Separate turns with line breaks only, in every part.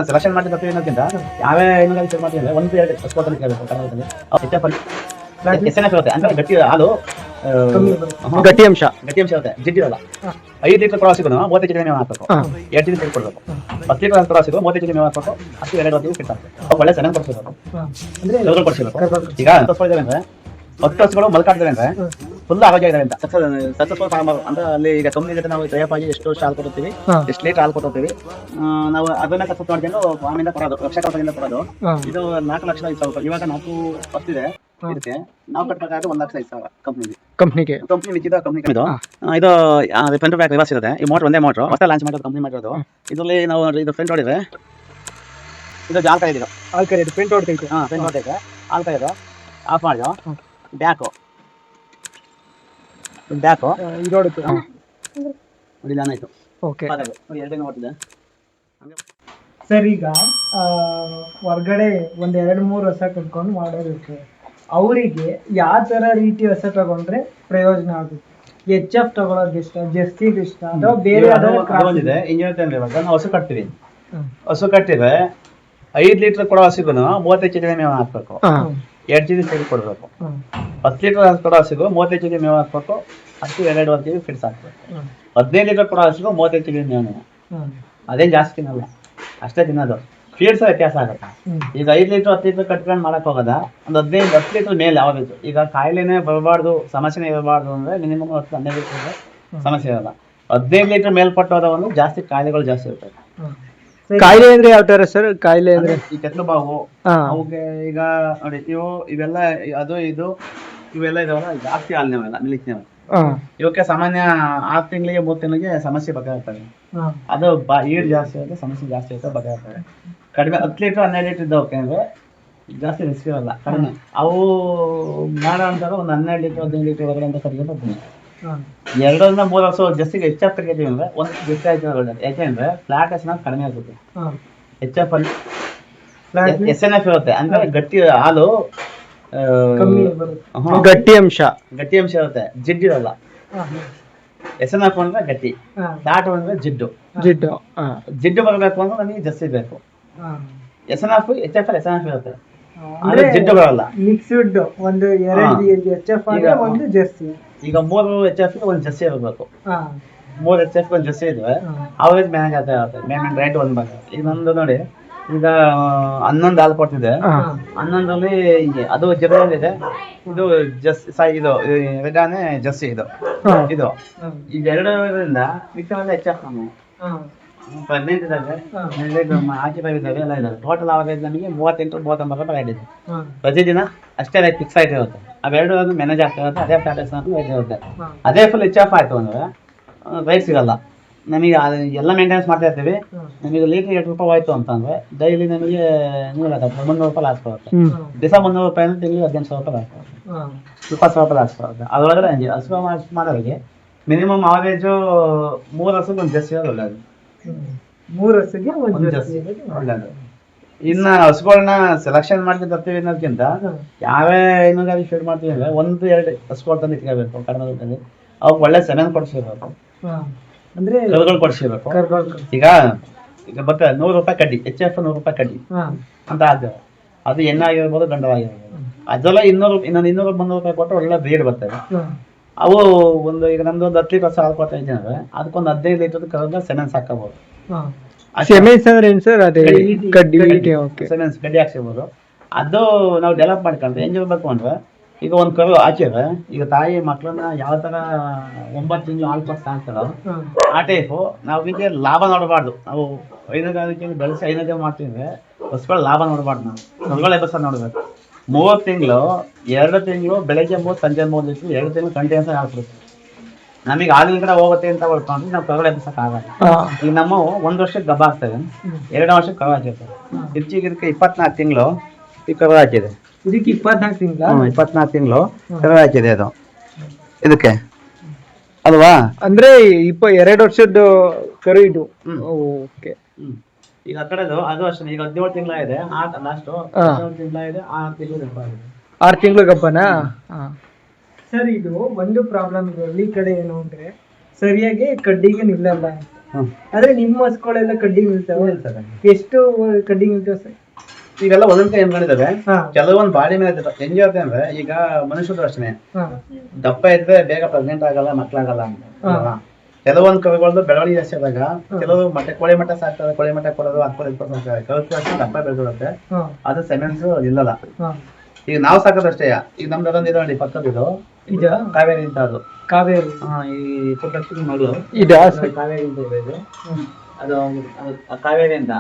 Selection ಮಾಡಿ ಬರ್ತೀವಿ ಅನ್ನೋಕ್ಕಿಂತ ಯಾವೇ ಹೈನುಗಾರಿಕೆ ಶುರು ಮಾಡ್ತೀವಿ ಒಂದು ಎರಡು ಎಕ್ಸ್ಪೋರ್ಟ್ ಅಲ್ಲಿ ಕೇಳಬೇಕು ಕರ್ನಾಟಕದಲ್ಲಿ ಎಸ್ ಇರುತ್ತೆ ಅಂದ್ರೆ ಗಟ್ಟಿ ಹಾಲು
ಗಟ್ಟಿ ಅಂಶ
ಇರುತ್ತೆ ಜಿಡ್ಡಿರಲ್ಲ 5 ಲೀಟರ್ ಕೊಡೋ ಸಿಗೋನು 35 ಕೆಜಿ ಮೇವು ಹಾಕಬೇಕು 2 ಲೀಟರ್ ಕೊಡಬೇಕು 10 ಲೀಟರ್ ಕೊಡೋ ಸಿಗೋ 35 ಕೆಜಿ ಮೇವು ಹಾಕಬೇಕು ಅಷ್ಟು 2 ವರ್ಷಕ್ಕೆ ಫಿಟ್ ಆಗ್ತದೆ ಒಳ್ಳೆ ಸೆನೆನ್ ಕೊಡಿಸಬೇಕು ಅಂದ್ರೆ ಕೊಡಿಸಬೇಕು ಈಗ ಅಂದ್ರೆ 10 ಹಸುಗಳು ಮಲ್ಕಾಡ್ತವೆ ಅಂದ್ರೆ ಫುಲ್ ಆರೋಗ್ಯ ಇದಾವೆ ಅಂತ ಸಕ್ಸಸ್ಫುಲ್ ಫಾರ್ಮರ್ ಅಂದ್ರೆ ಅಲ್ಲಿ ಈಗ ಕಂಪ್ನಿ ಜೊತೆ ನಾವು ತಯಾಪಾಗಿ ಎಷ್ಟು ಹಾಲು ಕೊಡ್ತೀವಿ ಎಷ್ಟು ಲೀಟರ್ ಹಾಲು ಕೊಡ್ತೀವಿ ನಾವು ಅದನ್ನ ಸಕ್ಸಸ್ ಮಾಡ್ಕೊಂಡು ಫಾರ್ಮಿಂದ ಕೊಡೋದು ಲಕ್ಷದಿಂದ ಕೊಡೋದು ಇದು 4 ಲಕ್ಷ 5 ಸಾವಿರ ಇವಾಗ 4 ವರ್ಷಿದೆ ಇದಕ್ಕೆ ನಾವು ಕಟ್ಟಬೇಕಾದ್ರೆ 1 ಲಕ್ಷ 5 ಸಾವಿರ ಕಂಪ್ನಿ ಮಿಕ್ಕಿದ ಕಂಪ್ನಿ ಇದು ಫ್ರಂಟ್ ಬ್ಯಾಕ್ ರಿವರ್ಸ್ ಇರುತ್ತೆ ಈ ಮೋಟರ್ ಒಂದೇ ಮೋಟರ್ ಹೊಸ ಲಾಂಚ್ ಮಾಡೋದು ಕಂಪ್ನಿ ಮಾಡಿರೋದು ಇದರಲ್ಲಿ ನಾವು ಇದು ಫ್ರಂಟ್ ಹೊಡಿದ್ರೆ ಇದು ಜಾಲ್ ಕಾಯ್ದಿರೋ
ಫ್ರಂಟ್ ಹೊಡ್ತೈತೆ
ಫ್ರಂಟ್ ಹೊಡ್ತೈತೆ ಹಾಲ್ ಕಾಯ್ದು ಆಫ್ ಮಾಡಿದೋ ಬ್ಯಾಕು
ಇದೋಡುತ್ತೆ
ಹೊಡಿಲ್ಲ ಆಯ್ತು
ಓಕೆ
ಎರಡನೇ ಓಟಿದೆ
ಸರ್ ಈಗ ಹೊರ್ಗಡೆ ಒಂದ್ 2-3 ಹೊಸ ಕಟ್ಕೊಂಡು ಮಾಡೋದಕ್ಕೆ ಅವರಿಗೆ ಯಾವ ತರ ರೀತಿ ಹೊಸ ತಗೊಂಡ್ರೆ ಪ್ರಯೋಜನ ಆಗುತ್ತೆ HF ತಗೊಳೋದು ಇಷ್ಟ ಜರ್ಸಿ ಇಷ್ಟ ಅಥವಾ ಬೇರೆ
ಒಂದಿದೆ ಇಂಜಿನಿಯರ್ ಇವಾಗ ನಾವು ಹಸು ಕಟ್ತೀವಿ ಹಸು ಕಟ್ಟಿದ್ರೆ 5 ಲೀಟರ್ ಕೊಡೋ ಹಸಿಗೂ 35 ಕೆಜಿ ಮೇವು ಹಾಕ್ಬೇಕು 2 ಕೆಜಿ ಸೈಡ್ ಕೊಡ್ಬೇಕು 10 ಲೀಟರ್ ಕೊಡೋ ಹಸಿಗೂ 35 ಕೆಜಿ ಮೇವು ಹಾಕ್ಬೇಕು ಅಷ್ಟು 2.5 ಕೆಜಿ ಫಿಟ್ಸ್ ಹಾಕ್ಬೇಕು 15 ಲೀಟರ್ ಕೊಡೋ ಹಸಿಗೂ 35 ಕೆಜಿ ಮೇವು ಅದೇನು ಜಾಸ್ತಿ ತಿನ್ನಲ್ಲ ಅಷ್ಟೇ ತಿನ್ನೋದು ಫೀಡ್ಸ್ ವ್ಯತ್ಯಾಸ ಆಗುತ್ತೆ ಈಗ 5 ಲೀಟರ್ 10 ಲೀಟರ್ ಕಟ್ಕೊಂಡು ಮಾಡಕ್ ಹೋಗೋದ ಒಂದು 10 ಲೀಟರ್ ಮೇಲೆ ಯಾವ್ದು ಈಗ ಕಾಯಿಲೆನೇ ಬರಬಾರ್ದು ಸಮಸ್ಯೆನೇ ಇರಬಾರ್ದು ಅಂದ್ರೆ ಮಿನಿಮಮ್ 10-12 ಲೀಟರ್ ಸಮಸ್ಯೆ ಇರಲ್ಲ 15 ಲೀಟರ್ ಮೇಲ್ಪಟ್ಟೋದ ಒಂದು ಜಾಸ್ತಿ ಕಾಯಿಲೆಗಳು ಜಾಸ್ತಿ ಇರ್ತವೆ
ಕಾಯಿಲೆ ಅಂದ್ರೆ ಯಾವ ತರ ಸರ್ ಕಾಯಿಲೆ ಅಂದ್ರೆ
ಈ ಕೆತ್ತಲು ಬಾವು ಅವಕ್ಕೆ ಈಗ ನೋಡಿ ಇವೆಲ್ಲ ಅದು ಇದು ಇವೆಲ್ಲ ಇದಾವಲ್ಲ ಜಾಸ್ತಿ ಹಾಲಿನವೆಲ್ಲ ಮಿಲ್ಕ್ನವೆ ಇವಕ್ಕೆ ಸಾಮಾನ್ಯ 6 ತಿಂಗಳಿಗೆ 3 ತಿಂಗಳಿಗೆ ಸಮಸ್ಯೆ ಬಗೆಹರ್ತವೆ ಅದು ಈಡ್ ಜಾಸ್ತಿ ಆಗುತ್ತೆ ಸಮಸ್ಯೆ ಜಾಸ್ತಿ ಆಗುತ್ತೆ ಬಗೆಹರ್ತವೆ ಕಡಿಮೆ 10 ಲೀಟರ್ 12 ಲೀಟರ್ ಇದ್ದವಕ್ಕೆ ಅಂದ್ರೆ ಜಾಸ್ತಿ ರಿಸ್ಕ್ ಇರಲ್ಲ ಕಡಿಮೆ ಅವು ಮಾಡ ಅಂತಾಗ ಒಂದು 12 ಲೀಟರ್ 15 ಲೀಟರ್ ಒಳಗಡೆ ಅಂತ ಕಡಿಮೆ 2-3 ವರ್ಷ ಜಸ್ಟಿಗೆ HF ಕಟ್ಟಿದ್ದೀವಿ ಅಂದ್ರೆ ಒಂದು ಜಸ್ಟ್ ಆಯ್ತು ಯಾಕೆಂದ್ರೆ ಫ್ಲಾಟ್ ಎಸ್ ಕಡಿಮೆ ಆಗುತ್ತೆ HF ಅಲ್ಲಿ SNF ಇರುತ್ತೆ ಅಂದ್ರೆ ಗಟ್ಟಿ ಹಾಲು ಗಟ್ಟಿ ಅಂಶ ಇರುತ್ತೆ ಜಿಡ್ಡಿರಲ್ಲ SNF ಅಂದ್ರೆ ಗಟ್ಟಿ ಫ್ಲಾಟ್ ಅಂದ್ರೆ ಜಿಡ್ಡು ಬರಬೇಕು ಅಂದ್ರೆ ನಮಗೆ ಜಸ್ಸಿ ಬೇಕು SNF HF ಅಲ್ಲಿ SNF ಇರುತ್ತೆ ಅಂದ್ರೆ ಜಿಡ್ಡು ಬರಲ್ಲ
ಮಿಕ್ಸ್ಡ್ ಒಂದು 2 HF ಒಂದು ಜರ್ಸಿ
ಈಗ 3 HF ಒಂದು ಜರ್ಸಿ ಇರಬೇಕು 3 HF ಒಂದು ಜರ್ಸಿ ಇದ್ರೆ ಅವರೇಜ್ ಮ್ಯಾನೇಜ್ ಆಗ್ತಾ ಇರುತ್ತೆ ಮೇನ್ ರೈಟ್ ಒಂದು ಭಾಗ ಈಗ ನಂದು ನೋಡಿ ಈಗ 11 ಹಾಲು ಕೊಡ್ತಿದೆ 11ರಲ್ಲಿ ಅದು ಜಬರಲ್ಲಿದೆ ಇದು ಇದು ರೆಡಾನೆ ಜರ್ಸಿ ಇದು ಈಗ 2ರಿಂದ ಮಿಕ್ಕಿನಲ್ಲಿ HF ಪ್ರೆಗ್ನೆಂಟ್ ಇದ್ದಾರೆ ಆಚೆ ಇದ್ದಾರೆ ಎಲ್ಲ ಇದ್ದಾರೆ ಟೋಟಲ್ ಅವರೇಜ್ ನಮಗೆ 38-39 ರೂಪಾಯಿ ಆಗಿದೆ ಪ್ರತಿದಿನ ಅಷ್ಟೇ ರೈಟ್ ಫಿಕ್ಸ್ ಆಯ್ತು ಇರುತ್ತೆ ಅವೆರಡು ಮ್ಯಾನೇಜ್ ಆಗ್ತಾ ಇರುತ್ತೆ ಅದೇ ಫ್ಯಾಟಸ್ ಇರುತ್ತೆ ಅದೇ ಫುಲ್ HF ಆಯ್ತು ಅಂದ್ರೆ ರೈಟ್ ಸಿಗಲ್ಲ ನಮಗೆ ಎಲ್ಲ ಮೇಂಟೆನೆನ್ಸ್ ಮಾಡ್ತಾ ಇರ್ತೀವಿ ನಮಗೆ ಲೀಟರ್ 8 ರೂಪಾಯಿ ಹೋಯ್ತು ಅಂತಂದ್ರೆ ಡೈಲಿ ನಮಗೆ 300 ರೂಪಾಯಿ ಲಾಸ್ ಬರುತ್ತೆ ದಿವಸ 300 ರೂಪಾಯಿ ಅಂದ್ರೆ ತಿಂಗಳಿಗೆ 15,000 ರೂಪಾಯಿ ಲಾಸ್ ಬರುತ್ತೆ 20,000 ರೂಪಾಯಿ ಲಾಸ್ ಬರುತ್ತೆ ಅದರೊಳಗಡೆ ಹಸು ಮಾಡೋರಿಗೆ ಮಿನಿಮಮ್ ಅವರೇಜು 3 ವರ್ಷಕ್ಕೆ ಒಂದು ಜರ್ಸಿ ಒಳ್ಳೆಯದು
3 ವರ್ಷಕ್ಕೆ ಒಂದು ಜರ್ಸಿ
ಒಳ್ಳೆಯದು ಇನ್ನು ಹಸುಗಳನ್ನ ಸೆಲೆಕ್ಷನ್ ಮಾಡ್ಕೊಂಡು ತರ್ತೀವಿ ಅನ್ನೋದಕ್ಕಿಂತ ಯಾವೇ ಹೈನುಗಾರಿಕೆ ಶುರು ಮಾಡ್ತೀವಿ ಅಂದ್ರೆ 1-2 ಹಸುಗಳು ತಂದು ಇಟ್ಕೋಬೇಕು ಕಡಿಮೆ ದುಡ್ಡಲ್ಲಿ ಅವ್ರಿಗೆ ಒಳ್ಳೆ ಸೆಮೆನ್ ಕೊಡಿಸಿರ್ಬೇಕು
ಅಂದ್ರೆ
ಕರುಗಳು ಕೊಡಿಸಿರ್ಬೇಕು ಈಗ ಬರ್ತದೆ 100 ರೂಪಾಯಿ ಕಡ್ಡಿ HF 100 ರೂಪಾಯಿ ಕಡ್ಡಿ ಅಂತ ಆಗ್ತದೆ ಅದು ಹೆಣ್ಣಾಗಿರ್ಬೋದು ಗಂಡವಾಗಿರ್ಬೋದು ಅದೆಲ್ಲ 200-300 ರೂಪಾಯಿ ಕೊಟ್ಟರೆ ಒಳ್ಳೆ ಬ್ರೀಡ್ ಬರ್ತವೆ ಅವು ಒಂದು ಈಗ ನಮ್ದು ಒಂದು 10 ಲೀಟರ್ ಹಾಲು ಕೊಡ್ತಾ ಇದ್ದೀನಿ ಅಂದ್ರೆ ಅದಕ್ಕೊಂದು 15 ಲೀಟರ್ ಕರೆದ ಸೆಮೆನ್ಸ್ ಹಾಕಬಹುದು ಗಡ್ಡಿ ಹಾಕ್ಸಿರ್ಬೋದು ಅದು ನಾವು ಡೆವಲಪ್ ಮಾಡ್ಕೊಂಡ್ರೆ ಹೆಂಗಿರ್ಬೇಕು ಅಂದ್ರೆ ಈಗ ಒಂದು ಕರು ಹಾಕಿದ್ರೆ ಈಗ ತಾಯಿ ಮಕ್ಕಳನ್ನ ಯಾವ ತರ 9 ತಿಂಗಳು ಹಾಲು ಕೊಟ್ಟು ಸಾಕ್ತಾರೋ ಆ ಟೈಪು ನಾವು ಇದಕ್ಕೆ ಲಾಭ ನೋಡಬಾರ್ದು ನಾವು ಹೈನುಗಾರಿಕೆ ಬೆಳೆಸಿ ಹೈನುಗಾರಿಕೆ ಮಾಡ್ತಿದ್ರೆ ಹಸುಗಳ ಲಾಭ ನೋಡಬಾರ್ದು ನಾವು ಹಸುಗಳ ಎಬ್ಬಸ ನೋಡ್ಬೇಕು 3 ತಿಂಗಳು 2 ತಿಂಗಳು ಬೆಳಗ್ಗೆ 3 ಸಂಜೆ 3 ಲೀಟರ್ 2 ತಿಂಗಳು ಕಂಟಿನ್ಯೂಸ್ ಹಾಕ್ಬೇಕು ನಮಗೆ ಹಾಲಿನ ಕಡೆ ಹೋಗುತ್ತೆ ಅಂತ ಹೊಡ್ಕೊಂಡ್ರೆ ನಾವು ಕರುಗಳು ಎಬ್ಬಸಕ್ ಆಗಲ್ಲ ಈಗ ನಮ್ಮ 1 ವರ್ಷಕ್ಕೆ ಗಬ್ಬ ಆಗ್ತವೆ 2 ವರ್ಷಕ್ಕೆ ಕರು ಹಾಕಿರ್ತವೆ ಇದಕ್ಕೆ 24 ತಿಂಗಳು ಈ ಕರು ಹಾಕಿದೆ
ಇದಕ್ಕೆ
24 ತಿಂಗಳು ಕರು ಹಾಕಿದೆ ಅದು ಇದಕ್ಕೆ ಅಲ್ವಾ
ಅಂದ್ರೆ 2 ವರ್ಷದ ಕರು ಇದು ಓಕೆ
ಈಗ ಆ ಕಡೆದು ಅದು ಅಷ್ಟೇ ಈಗ 17 ತಿಂಗಳಾಗಿದೆ ಲಾಸ್ಟ್ 17 ತಿಂಗಳಾಗಿದೆ
6 ತಿಂಗಳು ಗಬ್ಬನಾ ಸರ್ ಇದು ಒಂದು ಪ್ರಾಬ್ಲಮ್ ಇದೆ ಹಳ್ಳಿ ಕಡೆ ಏನು ಅಂದ್ರೆ ಸರಿಯಾಗಿ ಕಡ್ಡಿಗೆ ನಿಲ್ಲಲ್ಲ ಆದ್ರೆ ನಿಮ್ಮ ಹಸುಗಳೆಲ್ಲ ಕಡ್ಡಿ ನಿಲ್ತಾವೆ. ಎಷ್ಟು ಕಡ್ಡಿ ನಿಲ್ತಾವೆ ಸರ್?
ಈಗೆಲ್ಲ ಒಂದೊಂದ್ ಕೈ ಏನ್ಕೊಂಡಿದ್ದಾವೆ, ಕೆಲವೊಂದು ಬಾಡಿ ಮೇಲೆ ಹೆಂಗೆ ಇರುತ್ತೆ ಅಂದ್ರೆ, ಈಗ ಮನುಷ್ಯರು ಅಷ್ಟೇ, ದಪ್ಪ ಇದ್ರೆ ಬೇಗ ಪ್ರೆಗ್ನೆಂಟ್ ಆಗಲ್ಲ, ಮಕ್ಳಾಗಲ್ಲ ಅಂತ. ಕೆಲವೊಂದು ಕರುಗಳದ್ದು ಬೆಳವಣಿಗೆ ಜಾಸ್ತಿ ಆದಾಗ ಕೆಲವು ಮಟ್ಟೆ ಕೋಳಿ ಮಟ್ಟ ಸಾಕ್ತಾರೆ, ಕೋಳಿ ಮಟ್ಟ ಕೊಡೋದು 10-20 ಕರು ದಪ್ಪ ಬೆಳೆದಿರುತ್ತೆ, ಅದು ಸೆಮೆನ್ಸ್ ಇಲ್ಲಲ್ಲ. ಈಗ ನಾವು ಸಾಕೋದಷ್ಟೇ. ಈಗ ನಮ್ದು ಅದೊಂದು ಇದೆ ನೋಡಿ, ಪಕ್ಕದಿದು ಕಾವೇರಿ ಅಂತ, ಅದು
ಕಾವೇರಿ
ಈ ಪುಟ್ಟಕ್ಕಿ ಮಗಳು ಕಾವೇರಿ ಅಂತ ಇದೆ ಇದು. ಅದು ಕಾವೇರಿ ಅಂತ,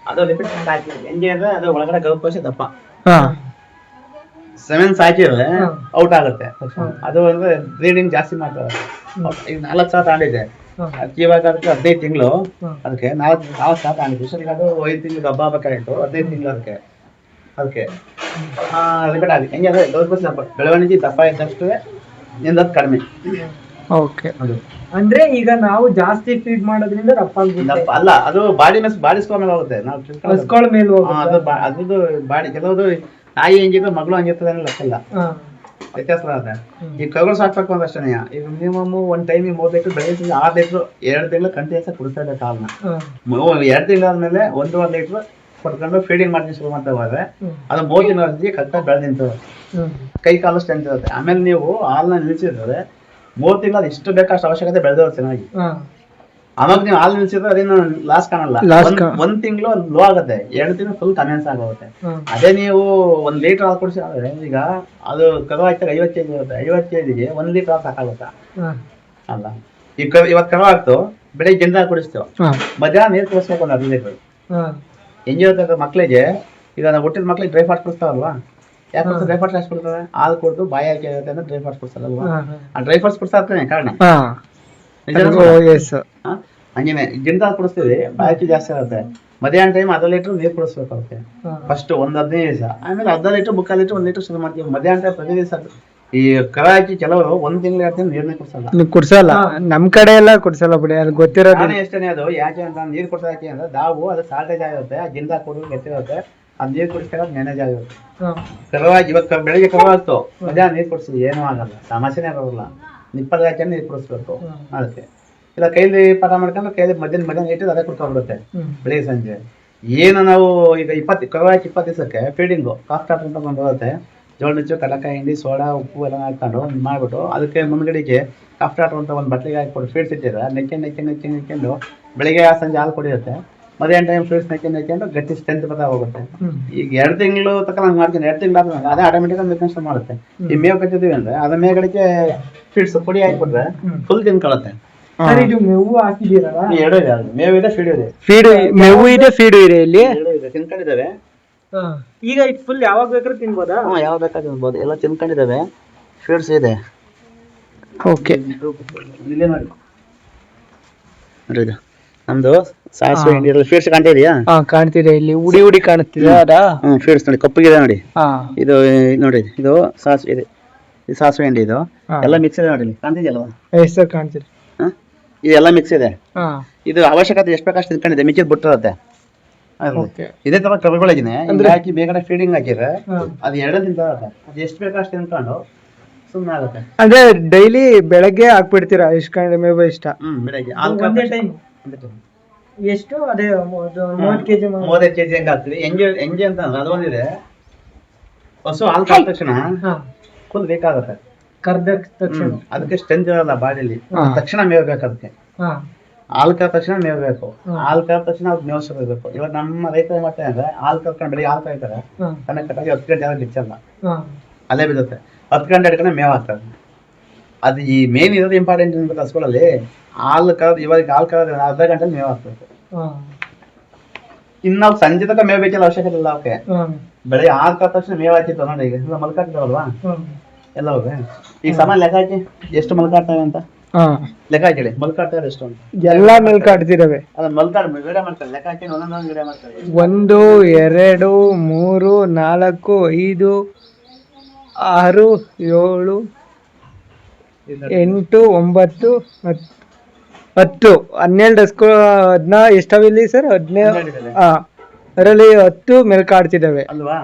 ಅದು ಲಿಪಿಡ್ ಹಾಕಿದ್ರೆ ಹೆಂಗೆ ಅಂದ್ರೆ ಅದು ಒಳಗಡೆ ಗರ್ಭಕೋಶ ದಪ್ಪ, ಸೆಮೆನ್ಸ್ ಹಾಕಿದ್ರೆ ಔಟ್ ಆಗುತ್ತೆ. ಅದು ಅಂದ್ರೆ ಬ್ರೀಡಿಂಗ್ ಜಾಸ್ತಿ ಮಾಡ್ತಾರೆ. ಈಗ 4 ಸಾವಿರ ತಗೊಂಡಿದೆ, ಇವಾಗ ಅದಕ್ಕೆ 15 ತಿಂಗಳು, ಅದಕ್ಕೆ 4 ಸಾವಿರ ತಗೊಂಡಿದ್ವಿ. ಸರಿ, ಅದು 5 ತಿಂಗಳು ಹಬ್ಬ ಆಗ್ಬೇಕಾಗಿತ್ತು, 15 ತಿಂಗಳು ಅದಕ್ಕೆ ರಿಪೀಟ್ ಆಗಿ ಹೆಂಗೆ ಅಂದ್ರೆ ಗರ್ಭಕೋಶ ದಪ್ಪ, ಬೆಳವಣಿಗೆ ದಪ್ಪ ಇದ್ದಷ್ಟು ನಿಂದದ್ದು ಕಡಿಮೆ.
ಓಕೆ, ಅಂದ್ರೆ ಈಗ ನಾವು ಜಾಸ್ತಿ ಫೀಡ್ ಮಾಡೋದ್ರಿಂದ
ದಪ್ಪ ಅಲ್ಲ, ಅದು ಬಾಡಿ ಸ್ಕೋರ್ ಮೇಲೆ ಹೋಗುತ್ತೆ. ನಾವು ಅದ್ರದ್ದು ಬಾಡಿ ಕೆಲವುದು ತಾಯಿ ಹೆಂಗಿದ್ರು ಮಗಳು ಹಂಗಿರ್ತದೆ ಅನ್ನೋ ಲೆಕ್ಕ ಇಲ್ಲ, ವ್ಯತ್ಯಾಸ ಅದ. ಈ ಕರುಗಳು ಸಾಕ್ಬೇಕು ಅಂದಷ್ಟೇ. ಈಗ ಮಿನಿಮಮ್ ಒಂದ್ ಟೈಮ್ 3 ಲೀಟರ್ ಬೆಳಗ್ಗೆ 6 ಲೀಟರ್ 2 ತಿಂಗಳು ಕಂಟಿನ್ಯೂಸ್ ಕುಡಿಸ್ತಾ ಇದ್ದೆ ಕಾಲನ್ನ. 2 ತಿಂಗಳಾದ್ಮೇಲೆ 1.5 ಲೀಟರ್ ಕೊಟ್ಕೊಂಡು ಫೀಡಿಂಗ್ ಮಾಡ್ತೀನಿ ಶುರು ಮಾಡ್ತಾ ಹೋದ್ರೆ ಅದು 3 ತಿಂಗಳ ಕರೆಕ್ಟಾಗಿ ಬೆಳೆದು ನಿಂತದೆ, ಕೈ ಕಾಲು ಸ್ಟ್ರೆಂತ್ ಇರುತ್ತೆ. ಆಮೇಲೆ ನೀವು ಹಾಲನ್ನ ನಿಲ್ಸಿದ್ರೆ 3 ತಿಂಗಳು ಎಷ್ಟು ಬೇಕಷ್ಟು ಅವಶ್ಯಕತೆ ಬೆಳೆದವ್ರು ಚೆನ್ನಾಗಿ. ಆವಾಗ ನೀವು ಹಾಲು ನಿಲ್ಸಿದ್ರೆ ಅದೇನು ಲಾಸ್ ಕಾಣಲ್ಲ. 1 ತಿಂಗಳು ಲೋ ಆಗುತ್ತೆ, 2 ತಿಂಗಳು ಫುಲ್ ಕನ್ವಿನ್ಸ್ ಆಗುತ್ತೆ. ಅದೇ ನೀವು 1 ಲೀಟರ್ ಹಾಲು ಕುಡಿಸಿದ್ರೆ, ಈಗ ಅದು ಕರು ಹಾಕ್ತಾರೆ 50 ಕೆಜಿ ಇರುತ್ತೆ, 50 ಕೆಜಿಗೆ 1 ಲೀಟರ್ ಹಾಲು ಸಾಕಾಗುತ್ತಾ ಅಲ್ಲ. ಇವತ್ತು ಕರು ಹಾಕ್ತು, ಬೆಳಿಗ್ಗೆ ಗಿಂದ ಕುಡಿಸ್ತು, ಮಧ್ಯಾಹ್ನ ನೀರು ಕುಡಿಸ್ಬೇಕು 1 10 ಲೀಟರ್. ಹೆಂಗಿರುತ್ತೆ ಮಕ್ಳಿಗೆ, ಈಗ ನಾವು ಹುಟ್ಟಿದ ಮಕ್ಳಿಗೆ ಡ್ರೈ ಫ್ರೂಟ್ಸ್ ಕುಡಿಸ್ತಾವಲ್ವಾ, ಯಾಕೆ ಡ್ರೈ ಫ್ರೂಟ್ಸ್ ಎಷ್ಟು ಕೊಡ್ತಾರೆ? ಹಾಲು ಕೊಡ್ತು ಬಾಯಿ ಹಾಕಿ ಆಗುತ್ತೆ ಅಂದ್ರೆ ಡ್ರೈ ಫ್ರೂಟ್ಸ್ ಕೊಡ್ತಾರಲ್ವಾ, ಆ ಡ್ರೈ ಫ್ರೂಟ್ಸ್ ಕುಡಿಸ್ತಾನೆ ಕಾರಣ. ಹಂಗೇನೆ ಗಿಂದ ಕುಡಿಸ್ತೀವಿ, ಬಾಯಿ ಜಾಸ್ತಿ ಇರುತ್ತೆ. ಮಧ್ಯಾಹ್ನ ಟೈಮ್ 1/2 ಲೀಟರ್ ನೀರು ಕುಡಿಸ್ಬೇಕಾಗುತ್ತೆ ಫಸ್ಟ್ 15 ದಿವಸ. ಆಮೇಲೆ 1/2 ಲೀಟರ್ 3/4 ಲೀಟರ್ 1 ಲೀಟರ್ ಶುರು ಮಾಡ್ತೀವಿ. ಮಧ್ಯಾಹ್ನ ಟೈಮ್ ಪ್ರತಿ ದಿವಸ ಈ ಕರ ಹಾಕಿ ಕೆಲವರು 1 ತಿಂಗಳು 2 ತಿಂಗಳು ನೀರನ್ನೇ
ಕುಡಿಸಲ್ಲ. ನಮ್ ಕಡೆ ಎಲ್ಲ ಕುಡಿಸಲ್ಲ ಬಿಡಿ, ಅದು ಗೊತ್ತಿರೋದು
ಎಷ್ಟೇ. ಅದು ಯಾಕೆ ಅಂತ ನೀರು ಕುಡಿಸೋಕೆ ಅಂದ್ರೆ ನಾವು ಅದು ಸಾಲ್ಟೇಜ್ ಆಗಿರುತ್ತೆ, ಆ ಗಿಂದ ಕುಡಿದು ಗಟ್ಟಿರುತ್ತೆ, ಅದ್ ನೀರು ಕುಡಿಸ್ತಾರೆ ಮ್ಯಾನೇಜ್ ಆಗಿರುತ್ತೆ. ಕರುವಾಗಿ ಇವತ್ತು ಬೆಳಿಗ್ಗೆ ಕರು ಹಾಕ್ತು, ಮಧ್ಯಾಹ್ನ ನೀರು ಕುಡಿಸಿದ್ವಿ ಏನೂ ಆಗಲ್ಲ, ಸಮಸ್ಯೆನೇ ಬರೋಲ್ಲ. ನಿಪ್ಪಲ್ ಹಾಕಿ ನೀರು ಕುಡಿಸ್ಬೇಕು. ಅದಕ್ಕೆ ಇಲ್ಲ ಕೈಲಿ ಪಟ ಮಾಡ್ಕೊಂಡು ಕೈಲಿ ಮಧ್ಯಾಹ್ನ ಇಟ್ಟು ಅದೇ ಕುಡ್ಕೊಂಡ್ಬಿಡುತ್ತೆ ಬೆಳಿಗ್ಗೆ ಸಂಜೆ. ಏನು ನಾವು ಈಗ 20 ಕರು ಹಾಕಿ 20 ದಿವಸಕ್ಕೆ ಫೀಡಿಂಗು ಕಾಫ್ ಟಾಟ್ ಅಂತ ಬರುತ್ತೆ, ಜೋಳ ನುಚ್ಚು ಕಡಲೆಕಾಯಿ ಹಿಂಡಿ ಸೋಡಾ ಉಪ್ಪು ಎಲ್ಲ ಹಾಕೊಂಡು ಮಾಡ್ಬಿಟ್ಟು ಅದಕ್ಕೆ ಮುಂದ್ಗಡೆಗೆ ಕಾಫ್ ಟಾಟ್ ಅಂತ ಒಂದು ಬಟ್ಲಿಗೆ ಹಾಕಿಬಿಟ್ಟು ಫೀಡ್ಸ್ ಇಟ್ಟಿದ್ರೆ ನೆಕ್ಕೊಂಡು ಬೆಳಿಗ್ಗೆ ಸಂಜೆ ಹಾಲು ಕುಡಿಯುತ್ತೆ. ಮಧ್ಯಾಹ್ನ ಟೈಮ್ ಫೀಡ್ಸ್ ನೆಕ್ಕೊಂಡು ಗಟ್ಟಿ ಸ್ಟ್ರೆಂತ್ ಬರ್ತಾ ಹೋಗುತ್ತೆ. ಈಗ 2 ತಿಂಗಳು ತಕ್ಕ ನಂಗೆ ಮಾಡ್ತೀನಿ, 2 ತಿಂಗಳು ಆದ್ಮೇಲೆ ಅದೇ ಆಟೋಮೆಟಿಕ್ ಮೆಕ್ಯಾನಿಸಮ್ ಮಾಡುತ್ತೆ. ಈ ಮೇವು ಕಟ್ಟಿದ್ದೀವಿ ಅಂದ್ರೆ ಅದ್ರ ಮೇಲ್ಗಡೆಗೆ ಫೀಡ್ಸ್ ಪುಡಿ ಹಾಕಿಬಿಟ್ರೆ ಫುಲ್ ತಿನ್ಕೊಳ್ಳುತ್ತೆ.
ಮೇವು ಹಾಕಿದ್ದೀರಲ್ಲ,
2 ಇದೆ, ಮೇವು ಇದೆ ಫೀಡ್ ಇದೆ.
ಮೇವು ಇದೆ ಫೀಡ್ ಇದೆ, ಇಲ್ಲಿ
ತಿನ್ಕೊಂಡಿದ್ದಾವೆ.
ಈಗ ಇದು ಫುಲ್ ಯಾವಾಗ ಬೇಕಾದ್ರೂ ತಿನ್ಬೋದಾ?
ಯಾವಾಗ ಬೇಕಾದ್ರೂ ತಿನ್ಬೋದು, ಎಲ್ಲ ತಿನ್ಕೊಂಡಿದ್ದಾವೆ. ಫೀಡ್ಸ್ ಇದೆ.
ಓಕೆ,
ಇಲ್ಲೇ ನೋಡಿ ಇದು ನಮ್ದು ಸಾಸಿವೆ ಹಿಂಡಿ ಫೀಡ್ಸ್ ಕಾಣ್ತಾ ಇದೆಯಾ?
ಕಾಣ್ತಿದೆ, ಇಲ್ಲಿ ಉಡಿ ಕಾಣುತ್ತಿದೆ.
ಫೀಡ್ಸ್ ನೋಡಿ ಕಪ್ಪಗಿದೆ ನೋಡಿ, ಇದು ನೋಡಿ ಇದು ಸಾಸಿವೆ ಇದೆ, ಇದು ಸಾಸಿವೆ ಹಿಂಡಿ, ಇದು ಎಲ್ಲ ಮಿಕ್ಸ್ ಇದೆ ನೋಡಿ, ಕಾಣ್ತಿದೆಯಲ್ವಾ?
ಎಷ್ಟು ಕಾಣ್ತಿದೆ?
ಇದೆಲ್ಲ ಮಿಕ್ಸ್ ಇದೆ. ಇದು ಅವಶ್ಯಕತೆ ಎಷ್ಟು ಬೇಕಷ್ಟು ತಿನ್ಕೊಂಡಿದೆ, ಮಿಕ್ಕಿದ್ ಬಿಟ್ಟಿರುತ್ತೆ. ಇದೇ ತರ ಕರುಗಳಿಗಿನೇ ಹಾಕಿ ಬೇಗನೆ ಫೀಡಿಂಗ್ ಹಾಕಿದ್ರೆ ಅದು 2 ತಿಂತ ಅದು ಎಷ್ಟು ಬೇಕಷ್ಟು ತಿನ್ಕೊಂಡು ಸುಮ್ಮನೆ ಆಗುತ್ತೆ.
ಅಂದ್ರೆ ಡೈಲಿ ಬೆಳಗ್ಗೆ ಹಾಕ್ಬಿಡ್ತೀರಾ? ಎಷ್ಟು ಕಂಡು ಮೇವು ಇಷ್ಟ?
ಬೆಳಗ್ಗೆ
ಎಷ್ಟು? ಅದೇ 30 ಕೆಜಿ
35 ಕೆಜಿ ಹೆಂಗೆ ಹಾಕ್ತೀವಿ. ಹೆಂಗೆ ಅಂತ ಅಂದ್ರೆ ಅದೊಂದಿದೆ, ಹಸು ಹಾಲು ಕಾದ ತಕ್ಷಣ ಫುಲ್ ಬೇಕಾಗುತ್ತೆ.
ಕರ್ದ ತಕ್ಷಣ
ಅದಕ್ಕೆ ಸ್ಟ್ರೆಂತ್ ಇರಲ್ಲ ಬಾಡಿಲಿ, ತಕ್ಷಣ ಮೇವು ಬೇಕು. ಅದಕ್ಕೆ ಹಾಲು ಕಾದ ತಕ್ಷಣ ಮೇವು ಬೇಕು, ಹಾಲು ಕಾದ ತಕ್ಷಣ ಅದು ಮೇವು ಸಿಗಬೇಕು. ಇವಾಗ ನಮ್ಮ ರೈತ ಮಾಡ್ತಾರೆ ಅಂದ್ರೆ ಹಾಲು ಕರ್ಕೊಂಡು ಬೆಳಿಗ್ಗೆ ಹಾಲು ಕಾಯ್ತಾರೆ, ಕಣ್ಣೆ ಕಟ್ಟಾಗಿ 10 ಗಂಟೆ ಯಾರು ಬಿಚ್ಚಲ್ಲ, ಅಲ್ಲೇ ಬಿಡುತ್ತೆ. 10 ಗಂಟೆ ಹಿಡ್ಕೊಂಡು ಮೇವು ಹಾಕ್ತಾರೆ. ಅದು ಈ ಮೇನ್ ಇರೋದು ಇಂಪಾರ್ಟೆಂಟ್ ಅನ್ಬೇಕು ಹಸುಗಳಲ್ಲಿ. ಹಾಲು ಕರೆದು ಇವಾಗ ಹಾಲು ಕರೆದ್ರೆ ಅರ್ಧ ಗಂಟೆಲಿ ಮೇವು ಹಾಕ್ಬೇಕು. ಇನ್ನು ನಾವು ಸಂಜೆ ತನಕ ಮೇವು ಬೇಕಿಲ್ಲ, ಅವಶ್ಯಕತೆ ಇಲ್ಲ ಅವಕ್ಕೆ. ಬೆಳಿಗ್ಗೆ ಹಾಲು ಕರೆದ ತಕ್ಷಣ ಮೇವು ಹಾಕಿತ್ತು ನೋಡಿ, ಈಗ ಮಲ್ಕಾಡ್ತಾವಲ್ವಾ ಎಲ್ಲ ಹೋಗಿ. ಈಗ ಸಮ ಲೆಕ್ಕ ಹಾಕಿ ಎಷ್ಟು ಮಲ್ಕಾಡ್ತವೆ ಅಂತ ಲೆಕ್ಕ ಹಾಕಿ, ಮಲ್ಕಾಡ್ತಾರೆ ಎಷ್ಟು ಅಂತ
ಎಲ್ಲ ಮಲ್ಕಾಡ್ತಿರವೆ.
ಅದನ್ನ ಮಲ್ಕಾಡ್ ವಿಡಿಯೋ ಮಾಡ್ತಾರೆ, ಲೆಕ್ಕ ಹಾಕಿ ಒಂದೊಂದೊಂದು ವಿಡಿಯೋ ಮಾಡ್ತಾರೆ.
1 2 3 4 5 6 7 8 9 10 12 ಎಷ್ಟಾವಿಲ್ಲಿ ಸರ್? 17. ಅದರಲ್ಲಿ 10 ಮೆಲ್ಕಾಡ್ತಿದ್ದಾವೆ
ಅಲ್ವಾ?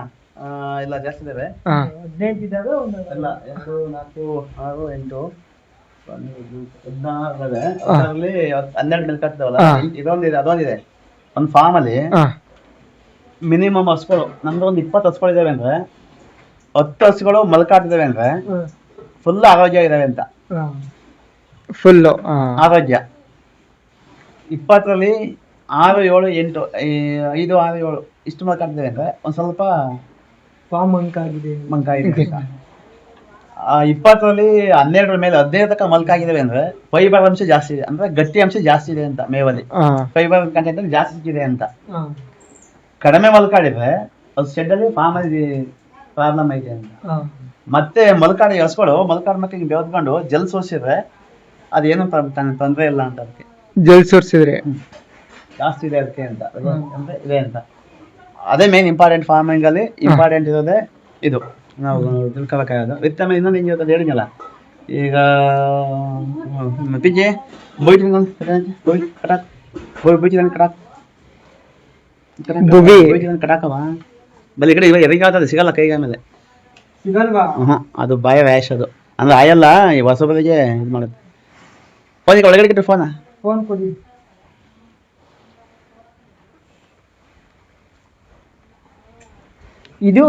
ಇಲ್ಲ ಜಾಸ್ತಿ ಇದಾವೆ,
15 ಇದಾವೆ.
ಎಲ್ಲ 2 4 6 8 ಅದರಲ್ಲಿ 12 ಮಿಲ್ಕ್ ಆಗ್ತಾವಲ್ಲ, ಇದೊಂದಿದೆ ಅದೊಂದಿದೆ. ಒಂದು ಫಾರ್ಮ್ ಅಲ್ಲಿ ಮಿನಿಮಮ್ ಹಸುಗಳು ನಮ್ದು ಒಂದು 20 ಹಸುಗಳಿದಾವೆ ಅಂದ್ರೆ 10 ಹಸುಗಳು ಮಲ್ಕಾಡ್ತಿದಾವೆ ಅಂದ್ರೆ ಫುಲ್ ಆರೋಗ್ಯ ಇದಾವೆ ಅಂತ.
ಫುಲ್ಲು
ಆರೋಗ್ಯ 20ರಲ್ಲಿ 6, 7, 8, 5, 6, 7 ಇಷ್ಟು ಮಲ್ಕಾಡ್ತಿದಾವೆ ಅಂದ್ರೆ ಒಂದ್ ಸ್ವಲ್ಪ
ಫಾರ್ಮ್ ಮಂಕಾಗಿದೆ.
20ರಲ್ಲಿ 12 ಮೇಲೆ 15 ತನಕ ಮಲ್ಕಾಗಿದಾವೆ ಅಂದ್ರೆ ಫೈಬರ್ ಅಂಶ ಜಾಸ್ತಿ ಇದೆ, ಅಂದ್ರೆ ಗಟ್ಟಿ ಅಂಶ ಜಾಸ್ತಿ ಇದೆ ಅಂತ. ಮೇವಲ್ಲಿ ಫೈಬರ್ ಕಂಟೆಂಟ್ ಜಾಸ್ತಿ ಇದೆ ಅಂತ. ಕಡಿಮೆ ಮಲ್ಕಾಡಿದ್ರೆ ಅದು ಶೆಡ್ ಅಲ್ಲಿ ಫಾರ್ಮ್ ಅಲ್ಲಿ ಪ್ರಾಬ್ಲಮ್ ಐತೆ ಅಂತ. ಮತ್ತೆ ಮಲ್ಕಾಡಿ ಹಸುಗಳು ಮಲ್ಕಾಡ್ ಮಕ್ಕಳಿಗೆ ಬೆಳೆದ್ಕೊಂಡು ಜಲ್ ಸೋಸಿದ್ರೆ ಅದೇನು ತೊಂದ್ರೆ ಇಲ್ಲ ಅಂತ. ಅದಕ್ಕೆ
ಜಲ್ ಸೋರ್ಸಿದ್ರೆ
ಜಾಸ್ತಿ ಇದೆ ಅದಕ್ಕೆ ಅಂತ, ಅಂದ್ರೆ ಇದೆ ಅಂತ. ಅದೇ ಮೇನ್ ಇಂಪಾರ್ಟೆಂಟ್ ಫಾರ್ಮಿಂಗ್ ಅಲ್ಲಿ ಇಂಪಾರ್ಟೆಂಟ್ ಇರೋದೇ ಇದು. ನಾವು ತಿಳ್ಕೊಬೇಕಾಗೋದು ವಿತ್ತಮ ಇನ್ನೊಂದು ಹಿಂಗೆ ಇವತ್ತು ಹೇಳಿದ್ನಲ್ಲ ಈಗ ಪಿಜೆ ಬೋಯ್ತು ಕಟಾಕ್ ಬೋಯ್ತು ಕಟಾಕವ ಬಲ್ಲಿ ಈ ಕಡೆ ಇವಾಗ ಎರಿಗಾಗ್ತದೆ, ಸಿಗಲ್ಲ ಕೈಗೆ ಆಮೇಲೆ
ಸಿಗಲ್ವಾ?
ಅದು ಬಾಯ ವ್ಯಾಶ್ ಅದು, ಅಂದ್ರೆ ಆಯಲ್ಲ ಈ ಹೊಸ ಬದಿಗೆ ಇದು ಮಾಡುತ್ತೆ. ಫೋನಿಗೆ ಒಳಗಡೆ ಕಿಟ್ಟು
ಫೋನ್ ಕೊಡಿ. ಇದು